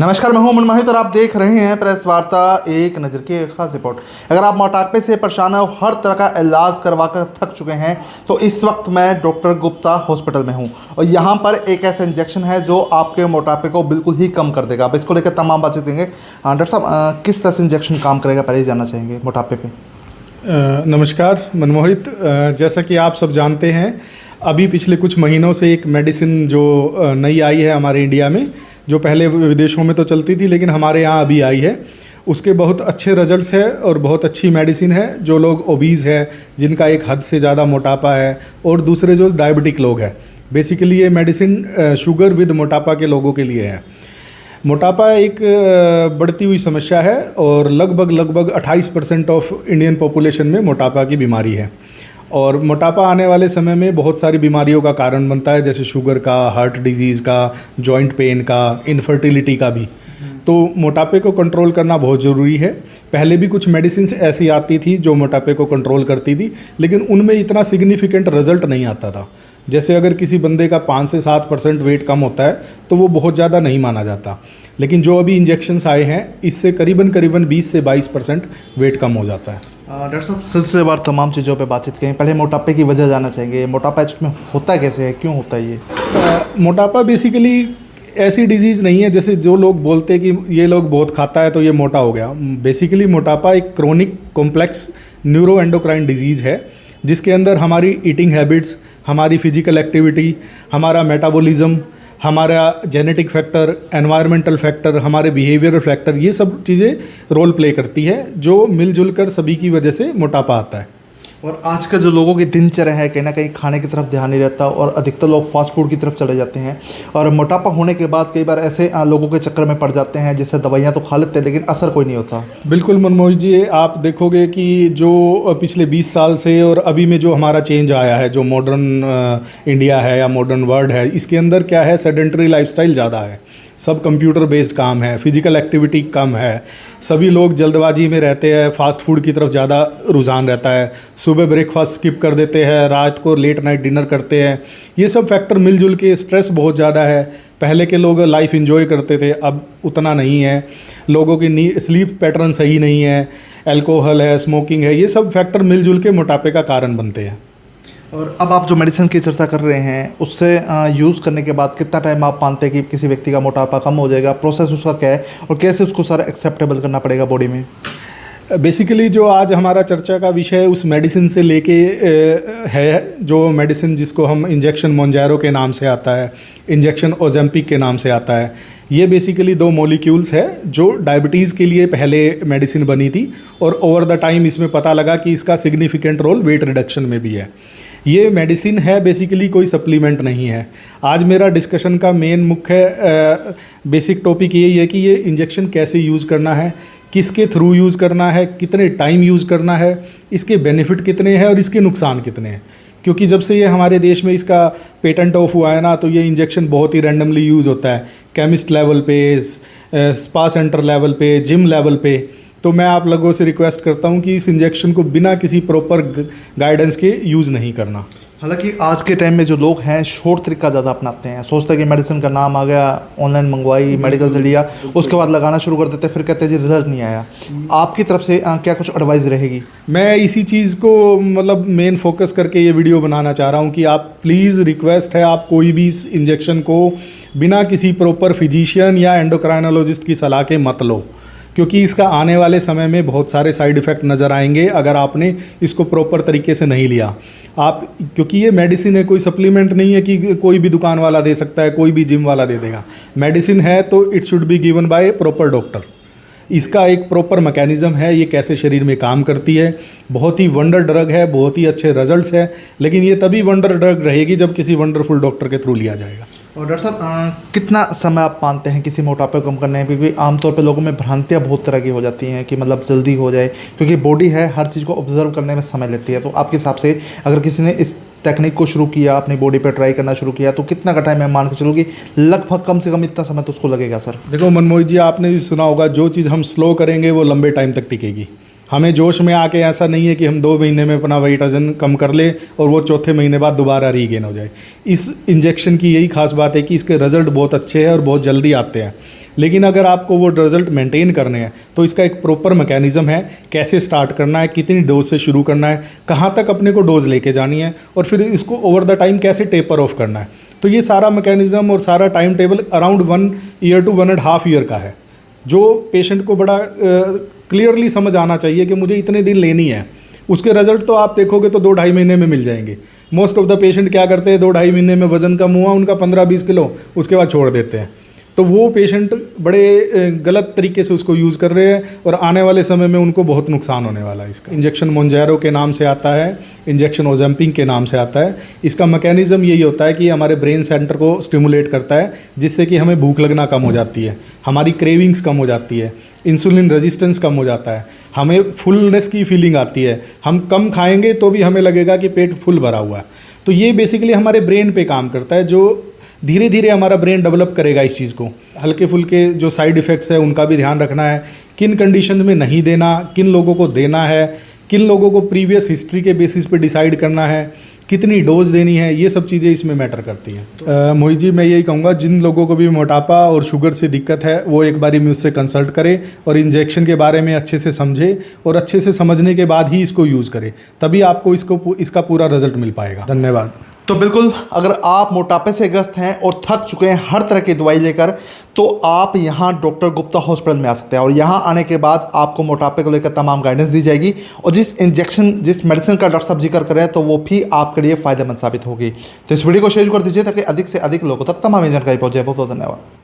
नमस्कार, मैं हूं अमन मोहित और आप देख रहे हैं प्रेस वार्ता एक नज़र की एक खास रिपोर्ट। अगर आप मोटापे से परेशान हैं और हर तरह का इलाज करवा कर थक चुके हैं तो इस वक्त मैं डॉक्टर गुप्ता हॉस्पिटल में हूं और यहां पर एक ऐसा इंजेक्शन है जो आपके मोटापे को बिल्कुल ही कम कर देगा। अब इसको लेकर तमाम बातचीत करेंगे। डॉक्टर साहब, किस तरह से इंजेक्शन काम करेगा, पहले ही जानना चाहेंगे मोटापे पर। नमस्कार मनमोहित, जैसा कि आप सब जानते हैं अभी पिछले कुछ महीनों से एक मेडिसिन जो नई आई है हमारे इंडिया में, जो पहले विदेशों में तो चलती थी लेकिन हमारे यहाँ अभी आई है, उसके बहुत अच्छे रिजल्ट्स है और बहुत अच्छी मेडिसिन है। जो लोग ओबीज़ है, जिनका एक हद से ज़्यादा मोटापा है, और दूसरे जो डायबिटिक लोग हैं, बेसिकली ये मेडिसिन शुगर विद मोटापा के लोगों के लिए है। मोटापा एक बढ़ती हुई समस्या है और लगभग 28% ऑफ इंडियन पॉपुलेशन में मोटापा की बीमारी है। और मोटापा आने वाले समय में बहुत सारी बीमारियों का कारण बनता है, जैसे शुगर का, हार्ट डिजीज़ का, जॉइंट पेन का, इनफर्टिलिटी का भी। तो मोटापे को कंट्रोल करना बहुत ज़रूरी है। पहले भी कुछ मेडिसिन ऐसी आती थी जो मोटापे को कंट्रोल करती थी, लेकिन उनमें इतना सिग्निफिकेंट रिजल्ट नहीं आता था। जैसे अगर किसी बंदे का 5 से 7% वेट कम होता है तो वो बहुत ज़्यादा नहीं माना जाता, लेकिन जो अभी इंजेक्शंस आए हैं इससे करीबन 20 से 22% वेट कम हो जाता है। डॉक्टर साहब, सिलसिलेवार तमाम चीज़ों पे बातचीत करें। पहले मोटापे की वजह जानना चाहेंगे। मोटापा एक्चुअली में होता कैसे है, क्यों होता है ये? मोटापा बेसिकली ऐसी डिजीज़ नहीं है जैसे जो लोग बोलते हैं कि ये लोग बहुत खाता है तो ये मोटा हो गया। बेसिकली मोटापा एक chronic complex neuro endocrine disease है, जिसके अंदर हमारी ईटिंग हैबिट्स, हमारी फिजिकल एक्टिविटी, हमारा मेटाबॉलिज्म, हमारा जेनेटिक फैक्टर, एनवायरमेंटल फैक्टर, हमारे बिहेवियरल फैक्टर, ये सब चीज़ें रोल प्ले करती है, जो मिलजुल कर सभी की वजह से मोटापा आता है। और आज का जो लोगों की दिनचर्या है, कहीं ना कहीं खाने की तरफ ध्यान नहीं रहता और अधिकतर लोग फास्ट फूड की तरफ चले जाते हैं और मोटापा होने के बाद कई बार ऐसे लोगों के चक्कर में पड़ जाते हैं जिससे दवाइयाँ तो खा लेते हैं लेकिन असर कोई नहीं होता। बिल्कुल मनमोहित जी, आप देखोगे कि जो पिछले 20 साल से और अभी में जो हमारा चेंज आया है, जो मॉडर्न इंडिया है या मॉडर्न वर्ल्ड है, इसके अंदर क्या है, सेडेंटरी लाइफस्टाइल ज़्यादा है, सब कंप्यूटर बेस्ड काम है, फिजिकल एक्टिविटी कम है, सभी लोग जल्दबाजी में रहते हैं, फास्ट फूड की तरफ ज़्यादा रुझान रहता है, सुबह ब्रेकफास्ट स्किप कर देते हैं, रात को लेट नाइट डिनर करते हैं। ये सब फैक्टर मिलजुल के स्ट्रेस बहुत ज़्यादा है। पहले के लोग लाइफ एंजॉय करते थे, अब उतना नहीं है। लोगों की स्लीप पैटर्न सही नहीं है, अल्कोहल है, स्मोकिंग है, ये सब फैक्टर मिलजुल के मोटापे का कारण बनते हैं। और अब आप जो मेडिसिन की चर्चा कर रहे हैं उससे यूज़ करने के बाद कितना टाइम आप मानते हैं कि किसी व्यक्ति का मोटापा कम हो जाएगा? प्रोसेस उसका क्या है और कैसे उसको सारा एक्सेप्टेबल करना पड़ेगा बॉडी में? बेसिकली जो आज हमारा चर्चा का विषय उस मेडिसिन से लेके है, जो मेडिसिन जिसको हम इंजेक्शन मोंजैरो के नाम से आता है, इंजेक्शन ओजेम्पिक के नाम से आता है। ये बेसिकली 2 मॉलिक्यूल्स है जो डायबिटीज़ के लिए पहले मेडिसिन बनी थी और ओवर द टाइम इसमें पता लगा कि इसका सिग्निफिकेंट रोल वेट रिडक्शन में भी है। ये मेडिसिन है, बेसिकली कोई सप्लीमेंट नहीं है। आज मेरा डिस्कशन का मेन मुख्य बेसिक टॉपिक यही है कि ये इंजेक्शन कैसे यूज़ करना है, किसके थ्रू यूज़ करना है, कितने टाइम यूज़ करना है, इसके बेनिफिट कितने हैं और इसके नुकसान कितने हैं। क्योंकि जब से ये हमारे देश में इसका पेटेंट ऑफ हुआ है ना, तो ये इंजेक्शन बहुत ही रैंडमली यूज़ होता है, केमिस्ट लेवल पे, स्पा सेंटर लेवल पे, जिम लेवल पे। तो मैं आप लोगों से रिक्वेस्ट करता हूं कि इस इंजेक्शन को बिना किसी प्रॉपर गाइडेंस के यूज़ नहीं करना। हालांकि आज के टाइम में जो लोग हैं शॉर्ट तरीका ज़्यादा अपनाते हैं, सोचते हैं कि मेडिसिन का नाम आ गया, ऑनलाइन मंगवाई, मेडिकल से लिया, उसके बाद लगाना शुरू कर देते हैं, फिर कहते हैं जी रिजल्ट नहीं आया। आपकी तरफ से क्या कुछ एडवाइस रहेगी? मैं इसी चीज़ को मतलब मेन फोकस करके ये वीडियो बनाना चाह रहा हूँ कि आप प्लीज़, रिक्वेस्ट है, आप कोई भी इस इंजेक्शन को बिना किसी प्रॉपर फिजिशियन या एंडोक्राइनोलॉजिस्ट की सलाह के मत लो, क्योंकि इसका आने वाले समय में बहुत सारे साइड इफ़ेक्ट नज़र आएंगे अगर आपने इसको प्रॉपर तरीके से नहीं लिया। आप, क्योंकि ये मेडिसिन है, कोई सप्लीमेंट नहीं है कि कोई भी दुकान वाला दे सकता है, कोई भी जिम वाला दे देगा। मेडिसिन है तो it should be given by proper doctor. इसका एक प्रॉपर मैकेनिज़्म है, ये कैसे शरीर में काम करती है। बहुत ही वंडर ड्रग है, बहुत ही अच्छे रिजल्ट्स है, लेकिन ये तभी वंडर ड्रग रहेगी जब किसी वंडरफुल डॉक्टर के थ्रू लिया जाएगा। और डॉक्टर साहब, कितना समय आप मानते हैं किसी मोटापे को कम करने में? क्योंकि आमतौर पे लोगों में भ्रांतियाँ बहुत तरह की हो जाती हैं कि मतलब जल्दी हो जाए, क्योंकि बॉडी है हर चीज़ को ऑब्जर्व करने में समय लेती है। तो आपके हिसाब से अगर किसी ने इस टेक्निक को शुरू किया, अपनी बॉडी पे ट्राई करना शुरू किया, तो कितना का टाइम है मान के चलो कि लगभग कम से कम इतना समय तो उसको लगेगा? सर देखो मनमोहित जी, आपने भी सुना होगा, जो चीज़ हम स्लो करेंगे वो लंबे टाइम तक टिकेगी। हमें जोश में आके ऐसा नहीं है कि हम 2 महीने में अपना वेट वजन कम कर ले और वो चौथे महीने बाद दोबारा रीगेन हो जाए। इस इंजेक्शन की यही खास बात है कि इसके रिज़ल्ट बहुत अच्छे हैं और बहुत जल्दी आते हैं। लेकिन अगर आपको वो रिजल्ट मेंटेन करने हैं तो इसका एक प्रॉपर मैकेनिज्म है, कैसे स्टार्ट करना है, कितनी डोज से शुरू करना है, कहाँ तक अपने को डोज लेके जानी है और फिर इसको ओवर द टाइम कैसे टेपर ऑफ करना है। तो ये सारा मैकेनिज्म और सारा time table around 1 year to 1.5 year का है, जो पेशेंट को बड़ा क्लियरली समझ आना चाहिए कि मुझे इतने दिन लेनी है। उसके रिजल्ट तो आप देखोगे तो 2-2.5 महीने में मिल जाएंगे। मोस्ट ऑफ द पेशेंट क्या करते हैं, 2-2.5 महीने में वजन कम हुआ उनका 15-20 किलो, उसके बाद छोड़ देते हैं। तो वो पेशेंट बड़े गलत तरीके से उसको यूज़ कर रहे हैं और आने वाले समय में उनको बहुत नुकसान होने वाला है। इसका इंजेक्शन मोंजैरो के नाम से आता है, इंजेक्शन ओजेम्पिंग के नाम से आता है। इसका मैकेनिज्म यही होता है कि हमारे ब्रेन सेंटर को स्टिमुलेट करता है, जिससे कि हमें भूख लगना कम हो जाती है, हमारी क्रेविंग्स कम हो जाती है, इंसुलिन रेजिस्टेंस कम हो जाता है, हमें फुलनेस की फीलिंग आती है। हम कम खाएंगे तो भी हमें लगेगा कि पेट फुल भरा हुआ है। तो ये बेसिकली हमारे ब्रेन पे काम करता है, जो धीरे धीरे हमारा ब्रेन डेवलप करेगा इस चीज़ को। हल्के फुल्के जो साइड इफ़ेक्ट्स है उनका भी ध्यान रखना है, किन कंडीशन में नहीं देना, किन लोगों को देना है, किन लोगों को प्रीवियस हिस्ट्री के बेसिस पे डिसाइड करना है, कितनी डोज देनी है, ये सब चीज़ें इसमें मैटर करती हैं। मोहित जी, मैं यही कहूँगा जिन लोगों को भी मोटापा और शुगर से दिक्कत है वो एक बारी मुझसे कंसल्ट करें और इंजेक्शन के बारे में अच्छे से समझे और अच्छे से समझने के बाद ही इसको यूज़ करें, तभी आपको इसका पूरा रिजल्ट मिल पाएगा। धन्यवाद। तो बिल्कुल, अगर आप मोटापे से ग्रस्त हैं और थक चुके हैं हर तरह की दवाई लेकर, तो आप यहाँ डॉक्टर गुप्ता हॉस्पिटल में आ सकते हैं और यहाँ आने के बाद आपको मोटापे को लेकर तमाम गाइडेंस दी जाएगी और जिस मेडिसिन का डॉक्टर साहब जिक्र कर रहे हैं तो वो भी आपके लिए फ़ायदेमंद साबित होगी। तो इस वीडियो को शेयर कर दीजिए ताकि अधिक से अधिक लोगों तक तमाम जानकारी पहुँचे। बहुत बहुत धन्यवाद।